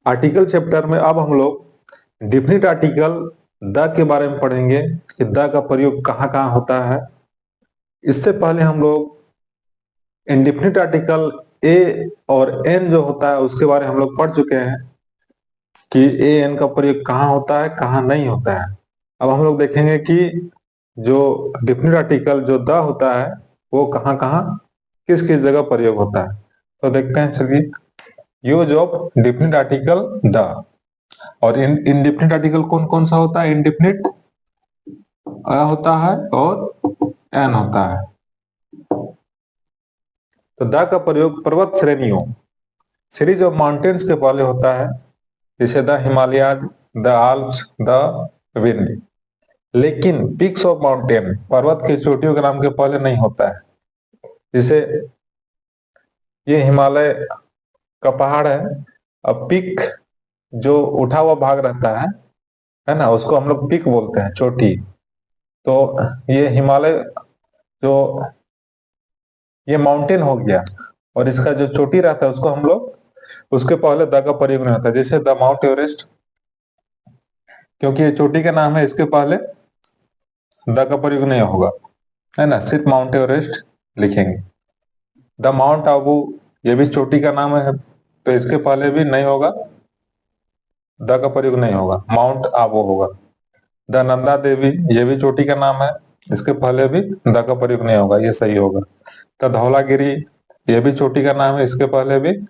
Article chapter में अब हम लोग डिफिनिट आर्टिकल द के बारे में पढ़ेंगे कि द का प्रयोग कहाँ कहाँ होता है। इससे पहले हम लोग इंडिफिनिट आर्टिकल ए और एन जो होता है उसके बारे में हम लोग पढ़ चुके हैं कि ए एन का प्रयोग कहाँ होता है कहाँ नहीं होता है। अब हम लोग देखेंगे कि जो डिफिनिट आर्टिकल जो द होता है वो कहाँ कहाँ किस किस जगह प्रयोग होता है। तो देखते हैं, चलिए। Use of definite article the. और इनडिफिनिट आर्टिकल कौन कौन सा होता है? इनडिफिनिट होता है और एन होता है। तो द का प्रयोग पर्वत श्रेणियों, सीरीज ऑफ माउंटेन्स के पहले होता है, जैसे the Himalayas, the Alps, the Vindhya. लेकिन पीक्स ऑफ माउंटेन, पर्वत की चोटियों के नाम के पहले नहीं होता है। जैसे ये हिमालय का पहाड़ है, अब पीक जो उठा हुआ भाग रहता है ना, उसको हम लोग पीक बोलते हैं, चोटी। तो ये हिमालय जो ये माउंटेन हो गया, और इसका जो चोटी रहता है उसको हम लोग, उसके पहले द का प्रयोग नहीं होता। जैसे द माउंट एवरेस्ट, क्योंकि ये चोटी का नाम है, इसके पहले द का प्रयोग नहीं होगा, है ना, सिर्फ माउंट एवरेस्ट लिखेंगे। द माउंट आबू, ये भी चोटी का नाम है, तो इसके पहले भी नहीं होगा, द का प्रयोग नहीं होगा, माउंट आबू होगा। द नंदा देवी, ये भी चोटी का नाम है, इसके पहले भी द का प्रयोग नहीं होगा, ये सही होगा। द धौलागिरी, ये भी चोटी का नाम है, इसके पहले भी द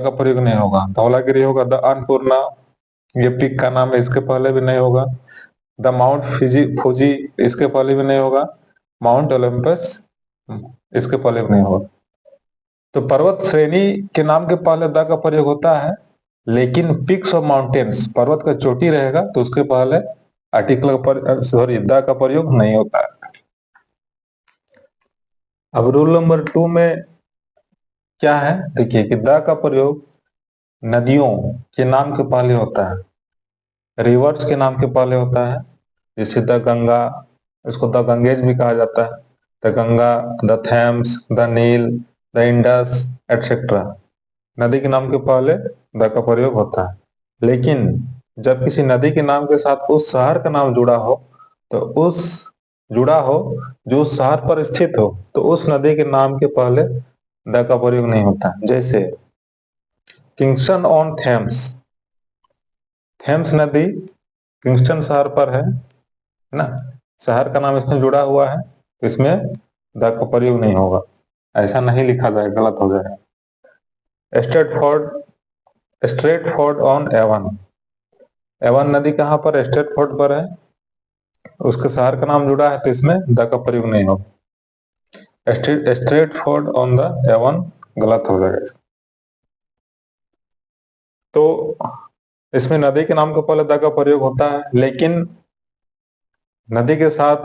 का प्रयोग नहीं होगा, धौलागिरी होगा। द अन्नपूर्णा, ये पीक का नाम है, इसके पहले भी नहीं होगा। द माउंट फिजी फूजी, इसके पहले भी नहीं होगा। माउंट ओलंपस, इसके पहले भी नहीं होगा। तो पर्वत श्रेणी के नाम के पहले द का प्रयोग होता है, लेकिन पिक्स ऑफ माउंटेन्स, पर्वत का चोटी रहेगा तो उसके पहले आर्टिकल सॉरी द का प्रयोग नहीं होता है। अब रूल नंबर 2 में क्या है, देखिए कि द का प्रयोग नदियों के नाम के पहले होता है, रिवर्स के नाम के पहले होता है। जैसे द गंगा, इसको द गंगेज भी कहा जाता है, the Ganga, the Thames, the Nile, the Indus et cetera. नदी के नाम के पहले द का प्रयोग होता है, लेकिन जब किसी नदी के नाम के साथ उस शहर का नाम जुड़ा हो, तो उस जुड़ा हो जो उस शहर पर स्थित हो, तो उस नदी के नाम के पहले द का प्रयोग नहीं होता। जैसे किंगस्टन ऑन थेम्स, थेम्स नदी किंगस्टन शहर पर है ना, शहर का नाम इसमें जुड़ा हुआ है, तो इसमें द का प्रयोग नहीं होगा। ऐसा नहीं लिखा जाए, गलत हो जाएगा। स्ट्रेटफोर्ड ऑन एवन, एवन नदी कहाँ पर? स्ट्रेटफोर्ड पर है, उसके शहर का नाम जुड़ा है, तो इसमें द का प्रयोग नहीं होगा। स्ट्रेटफोर्ड ऑन द एवन, गलत हो जाएगा। तो इसमें नदी के नाम के पहले द का प्रयोग होता है, लेकिन नदी के साथ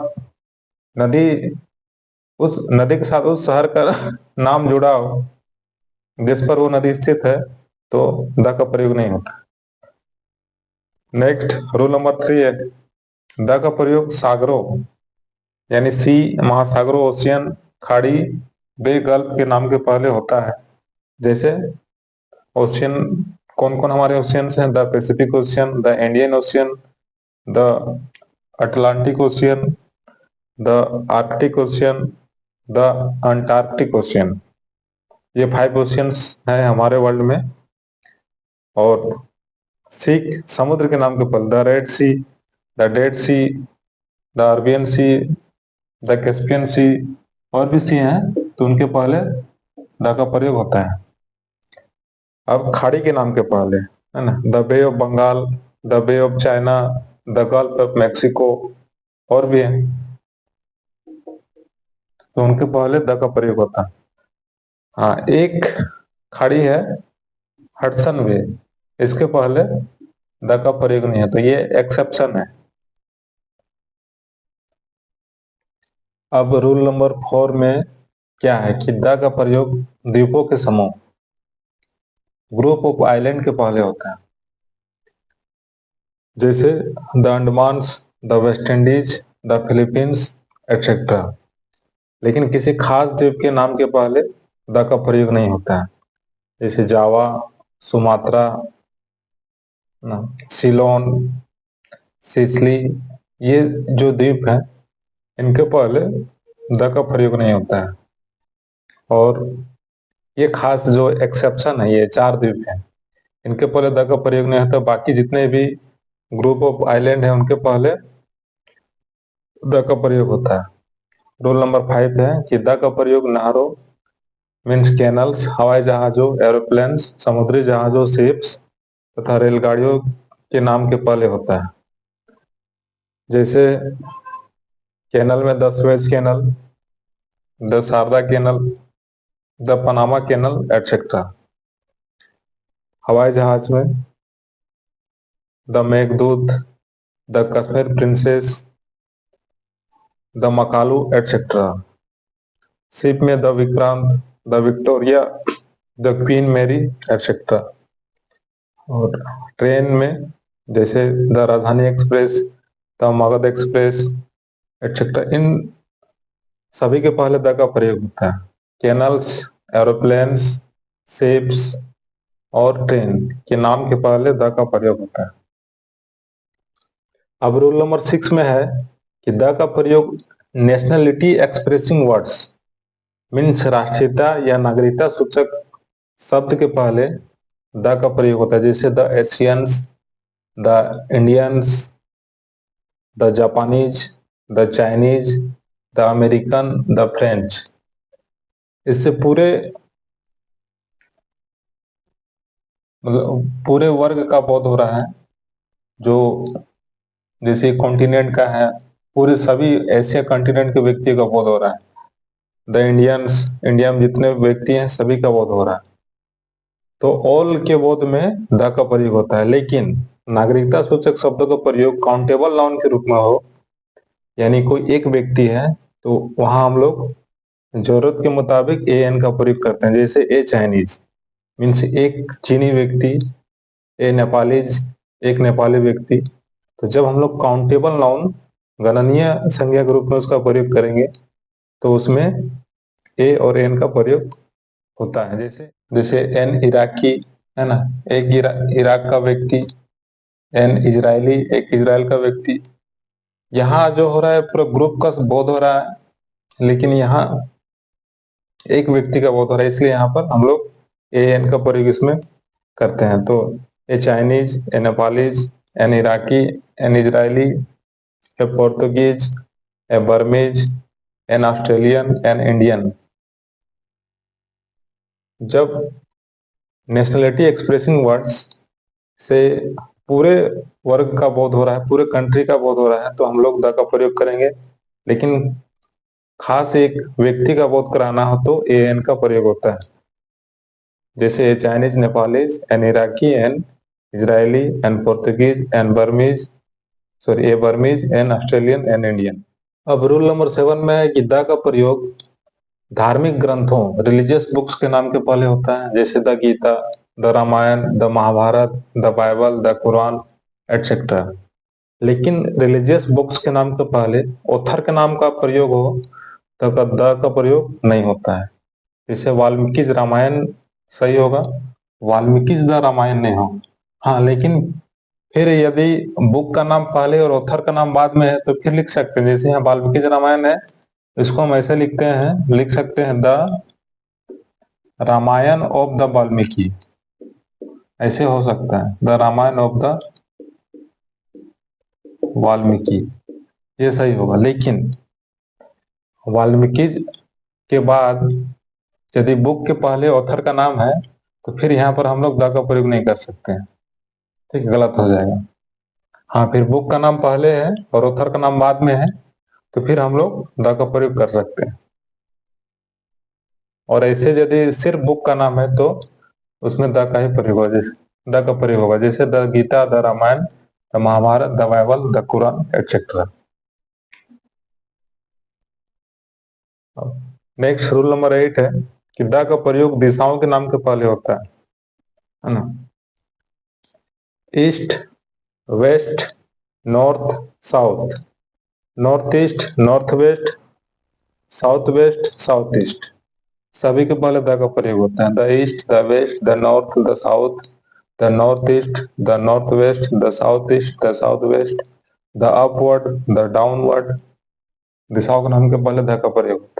उस नदी के साथ उस शहर का नाम जुड़ा हो जिस पर वो नदी स्थित है, तो द का प्रयोग नहीं होता। नेक्स्ट रूल नंबर 3 है, द का प्रयोग सागरों यानी सी, महासागरों, ओशियन, खाड़ी, बे, गल्फ के नाम के पहले होता है। जैसे ओशियन, कौन कौन हमारे ओशियंस हैं? The Pacific ocean, the Indian ocean, the Atlantic ocean, the Arctic ocean, the Antarctic ocean. ये 5 ओशियंस हैं हमारे वर्ल्ड में। और सी, समुद्र के नाम के पहले the Red Sea, the Dead Sea, the Arabian Sea, the Caspian Sea, और भी सी हैं, तो उनके पहले द का प्रयोग होता है। अब खाड़ी के नाम के पहले, है ना, the bay of Bengal, the bay of China, the gulf of Mexico, और भी है, तो उनके पहले द का प्रयोग होता है। हाँ, एक खाड़ी है हडसन वे, इसके पहले द का प्रयोग नहीं है, तो ये एक्सेप्शन है। अब रूल नंबर 4 में क्या है कि द का प्रयोग द्वीपों के समूह, ग्रुप ऑफ आइलैंड के पहले होता है। जैसे the Andamans, the West Indies, the Philippines etcetera. लेकिन किसी खास द्वीप के नाम के पहले द का प्रयोग नहीं होता है। जैसे जावा, सुमात्रा, सिलोन, सिसली, ये जो द्वीप है इनके पहले द का प्रयोग नहीं होता है। और ये खास जो एक्सेप्शन है, ये 4 द्वीप हैं, इनके पहले द का प्रयोग नहीं होता। बाकी जितने भी ग्रुप ऑफ आइलैंड है उनके पहले द का प्रयोग होता है। रूल नंबर 5 है कि द का प्रयोग नहरों मीन्स कैनल्स, हवाई जहाजों, एरोप्लेन्स, समुद्री जहाजों, शिप्स तथा रेलगाड़ियों के नाम के पहले होता है। जैसे कैनल में the Suez Canal, the Sharda Canal, the Panama Canal etcetera. हवाई जहाज में the Meghdoot, the Kashmir Princess, the Makalu etcetera. Ship में the Vikrant, the Victoria, the Queen Mary etcetera. और ट्रेन में जैसे the Rajdhani Express, the Magadh Express etcetera. इन सभी के पहले द का प्रयोग होता है। कैनल्स, एरोप्लेन्स, शिप्स और ट्रेन के नाम के पहले द का प्रयोग होता है। अब रूल नंबर 6 में है कि द का प्रयोग नेशनलिटी एक्सप्रेसिंग वर्ड्स मीन्स राष्ट्रीयता या नागरिकता सूचक शब्द के पहले द का प्रयोग होता है। जैसे the Asians, the Indians, the Japanese, the Chinese, the American, the French. इससे पूरे मतलब पूरे वर्ग का बोध हो रहा है, जो जैसे कॉन्टिनेंट का है, पूरे सभी एशिया कॉन्टिनेंट के व्यक्तियों का बोध हो रहा है। द इंडियंस, इंडिया में जितने व्यक्ति हैं सभी का बोध हो रहा है। तो ऑल के बोध में द का प्रयोग होता है। लेकिन नागरिकता सूचक शब्दों का प्रयोग काउंटेबल नाउन के रूप में हो, यानी कोई एक व्यक्ति है, तो वहां हम लोग जरूरत के मुताबिक ए एन का प्रयोग करते हैं। जैसे ए चाइनीज मीन्स एक चीनी व्यक्ति, ए नेपालीज एक नेपाली व्यक्ति। तो जब हम लोग काउंटेबल नाउन गणनीय संज्ञा के रूप में उसका प्रयोग करेंगे तो उसमें ए और एन का प्रयोग होता है। जैसे जैसे एन इराकी है ना, एक इराक का व्यक्ति, एन इजरायली एक इजराइल का व्यक्ति। यहाँ जो हो रहा है पूरा ग्रुप का बोध हो रहा है, लेकिन यहाँ एक व्यक्ति का बोध हो रहा है, इसलिए यहाँ पर हम लोग ए एन का प्रयोग इसमें करते हैं। तो a Chinese, a Nepalese, an Iraqi, an Israeli, a Portuguese, a Burmese, an Australian, an Indian. जब नेशनलिटी एक्सप्रेसिंग वर्ड्स से पूरे वर्ग का बोध हो रहा है, पूरे कंट्री का बोध हो रहा है, तो हम लोग द का प्रयोग करेंगे। लेकिन खास एक व्यक्ति का बोध कराना हो तो ए एन का प्रयोग होता है। जैसे a Chinese, Nepalese, an Iraqi, an Israeli, an Portuguese, an Burmese, sorry a Burmese, an Australian, an Indian. अब रूल नंबर 7 में है कि द का प्रयोग धार्मिक ग्रंथों रिलीजियस बुक्स के नाम के पहले होता है। जैसे the Gita, the Ramayana, the Mahabharata, the Bible, the Quran et cetera. लेकिन रिलीजियस बुक्स के नाम के पहले ऑथर के नाम का प्रयोग हो तो द का प्रयोग नहीं होता है। जैसे वाल्मीकि रामायण सही होगा, वाल्मीकि द रामायण नहीं होगा। हाँ, लेकिन फिर यदि बुक का नाम पहले और ऑथर का नाम बाद में है तो फिर लिख सकते हैं। जैसे यहाँ वाल्मीकि रामायण है, इसको हम ऐसे लिखते हैं, लिख सकते हैं the Ramayana of the Valmiki, ऐसे हो सकता है the Ramayana of the Valmiki, ये सही होगा। लेकिन वाल्मीकि के बाद यदि बुक के पहले ऑथर का नाम है तो फिर यहाँ पर हम लोग द का प्रयोग नहीं कर सकते हैं, ठीक, गलत हो जाएगा। हाँ, फिर बुक का नाम पहले है और ऑथर का नाम बाद में है तो फिर हम लोग द का प्रयोग कर सकते हैं। और ऐसे यदि सिर्फ बुक का नाम है तो उसमें द का ही प्रयोग होगा। जैसे द का प्रयोग होगा, जैसे the Gita, the Ramayana, the Mahabharata, the Bible, the Quran et cetera. Next rule number 8 है कि द का प्रयोग दिशाओं के नाम के पहले होता है ना। East, west, north, south, north east, north west, south west, south east. सभी के पहले द का प्रयोग होता है। The east, the west, the north, the south, the north east, the north west, the south east, the south west, the upward, the downward, दिशाओं के नाम के पहले द का प्रयोग